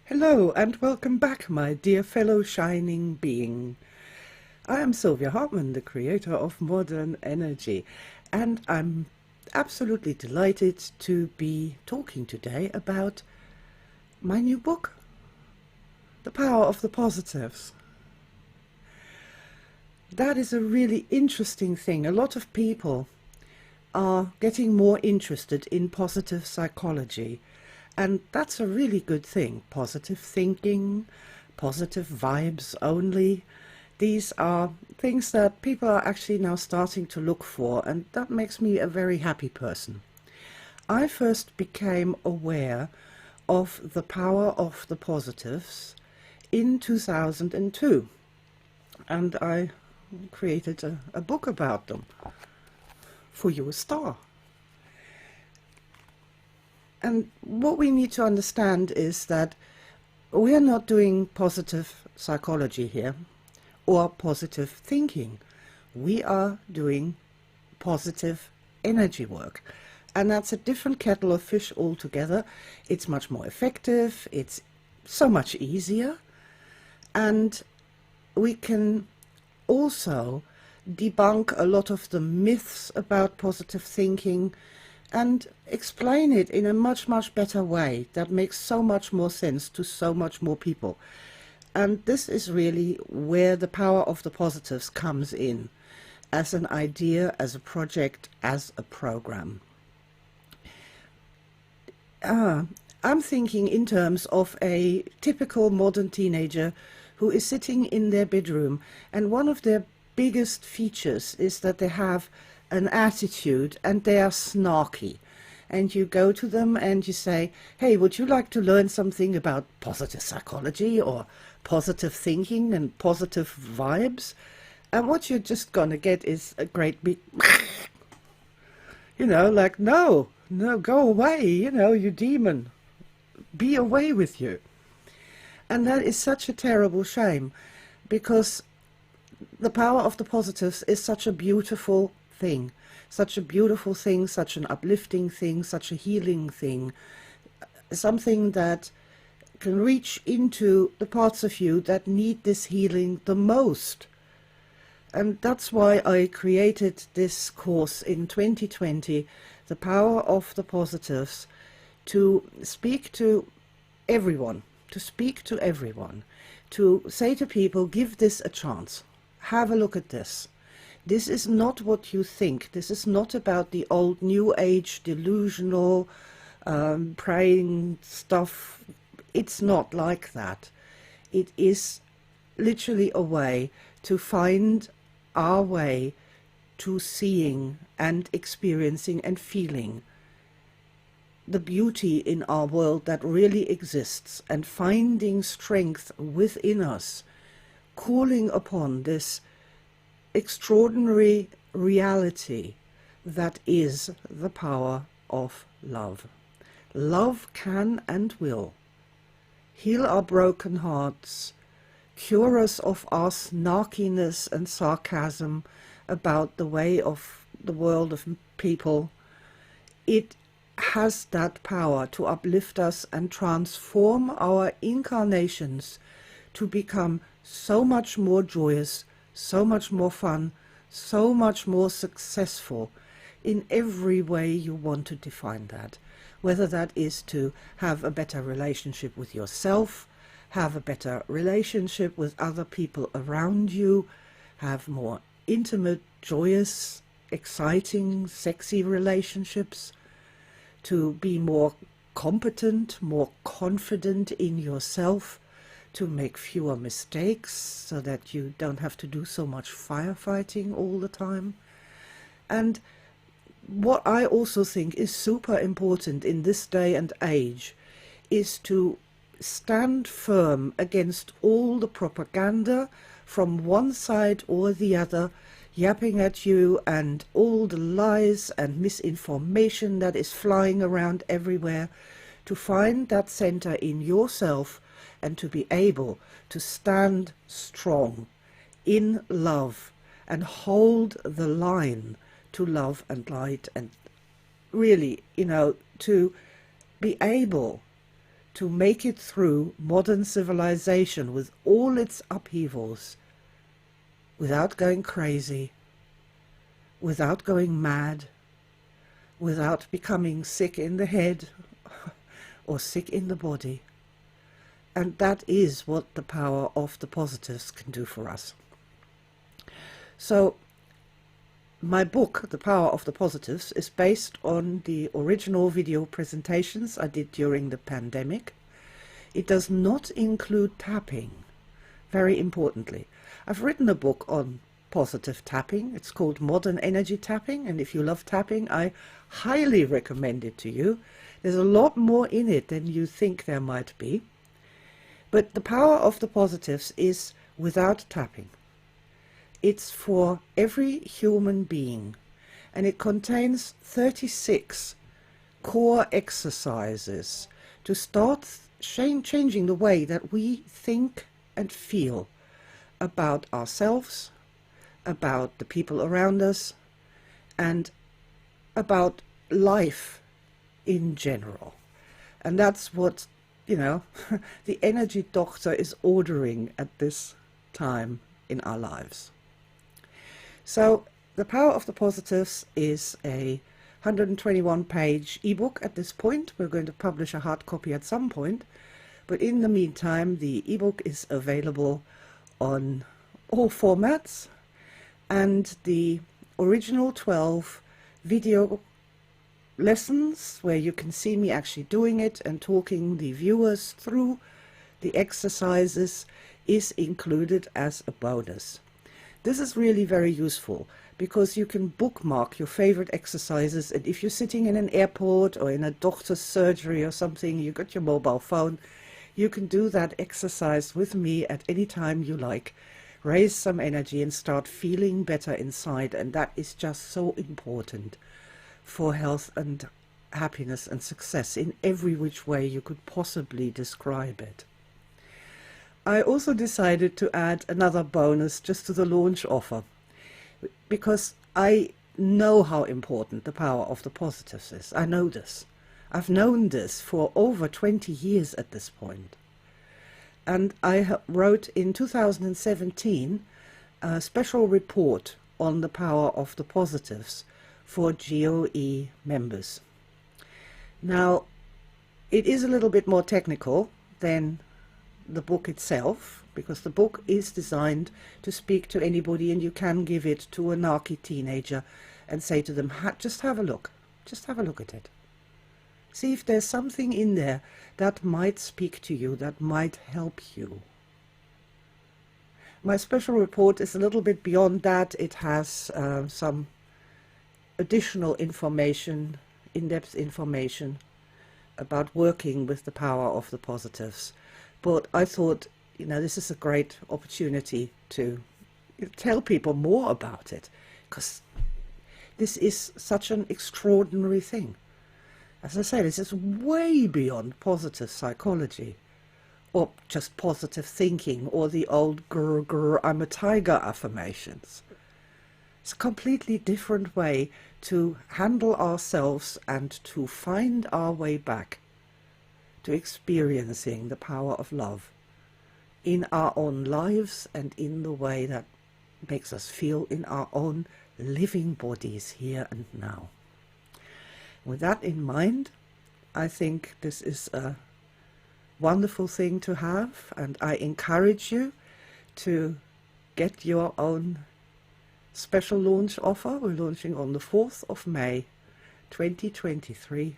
Hello and welcome back, my dear fellow shining being. I am Sylvia Hartmann, the creator of Modern Energy, and I'm absolutely delighted to be talking today about my new book, The Power of the Positives. That is a really interesting thing. A lot of people are getting more interested in positive psychology. And that's a really good thing. Positive thinking, positive vibes only. These are things that people are actually now starting to look for, and that makes me a very happy person. I first became aware of the power of the positives in 2002, and I created a book about them for your star. And what we need to understand is that we are not doing positive psychology here or positive thinking. We are doing positive energy work. And that's a different kettle of fish altogether. It's much more effective. It's so much easier. And we can also debunk a lot of the myths about positive thinking and explain it in a much better way that makes so much more sense to so much more people. And this is really where the power of the positives comes in, as an idea, as a project, as a program. I'm thinking in terms of a typical modern teenager who is sitting in their bedroom, and one of their biggest features is that they have an attitude and they are snarky, and you go to them and you say, hey, would you like to learn something about positive psychology or positive thinking and positive vibes? And what you're just gonna get is a great big like, no, go away, you demon, be away with you. And that is such a terrible shame, because the power of the positives is such a beautiful thing, such an uplifting thing, such a healing thing, something that can reach into the parts of you that need this healing the most. And that's why I created this course in 2020, The Power of the Positives, to speak to everyone, to say to people, give this a chance. Have a look at this. This is not what you think. This is not about the old New Age delusional praying stuff. It's not like that. It is literally a way to find our way to seeing and experiencing and feeling the beauty in our world that really exists, and finding strength within us, calling upon this extraordinary reality that is the power of love. Love can and will heal our broken hearts, cure us of our snarkiness and sarcasm about the way of the world of people. It has that power to uplift us and transform our incarnations to become so much more joyous, so much more fun, so much more successful in every way you want to define that. Whether that is to have a better relationship with yourself, have a better relationship with other people around you, have more intimate, joyous, exciting, sexy relationships, to be more competent, more confident in yourself, to make fewer mistakes so that you don't have to do so much firefighting all the time. And what I also think is super important in this day and age is to stand firm against all the propaganda from one side or the other, yapping at you, and all the lies and misinformation that is flying around everywhere, to find that center in yourself and to be able to stand strong in love and hold the line to love and light, and really, to be able to make it through modern civilization with all its upheavals without going crazy, without going mad, without becoming sick in the head or sick in the body. And that is what the power of the positives can do for us. So my book, The Power of the Positives, is based on the original video presentations I did during the pandemic. It does not include tapping, very importantly. I've written a book on positive tapping. It's called Modern Energy Tapping, and if you love tapping, I highly recommend it to you. There's a lot more in it than you think there might be. But the power of the positives is without tapping. It's for every human being, and it contains 36 core exercises to start changing the way that we think and feel about ourselves, about the people around us, and about life in general. And that's what, the energy doctor is ordering at this time in our lives. So The Power of the Positives is a 121-page ebook at this point. We're going to publish a hard copy at some point, but in the meantime the ebook is available on all formats, and the original 12 video lessons where you can see me actually doing it and talking the viewers through the exercises is included as a bonus. This is really very useful because you can bookmark your favorite exercises, and if you're sitting in an airport or in a doctor's surgery or something, you got your mobile phone, you can do that exercise with me at any time you like. Raise some energy and start feeling better inside, and that is just so important for health and happiness and success in every which way you could possibly describe it. I also decided to add another bonus just to the launch offer, because I know how important the power of the positives is. I know this. I've known this for over 20 years at this point. And I wrote in 2017 a special report on the power of the positives for GOE members. Now, it is a little bit more technical than the book itself, because the book is designed to speak to anybody, and you can give it to a narky teenager and say to them, just have a look at it. See if there's something in there that might speak to you, that might help you. My special report is a little bit beyond that. It has some additional information, in-depth information about working with the power of the positives. But I thought, this is a great opportunity to tell people more about it, because this is such an extraordinary thing. As I say, this is way beyond positive psychology, or just positive thinking, or the old grr grr I'm a tiger affirmations. It's a completely different way to handle ourselves and to find our way back to experiencing the power of love in our own lives and in the way that makes us feel in our own living bodies here and now. With that in mind, I think this is a wonderful thing to have, and I encourage you to get your own special launch offer. We're launching on the 4th of May 2023,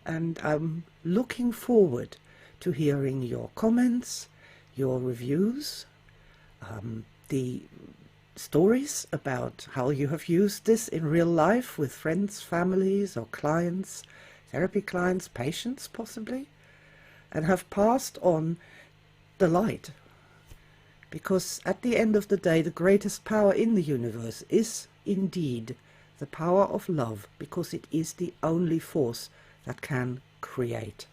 and I'm looking forward to hearing your comments, your reviews, the stories about how you have used this in real life with friends, families, or clients, therapy clients, patients possibly, and have passed on the light. Because at the end of the day, the greatest power in the universe is indeed the power of love, because it is the only force that can create.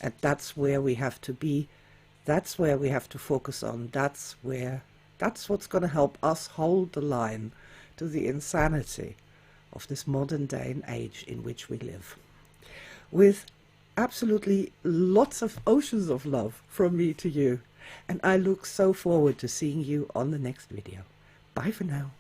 And that's where we have to be. That's where we have to focus on. That's what's going to help us hold the line to the insanity of this modern day and age in which we live. With absolutely lots of oceans of love from me to you. And I look so forward to seeing you on the next video. Bye for now.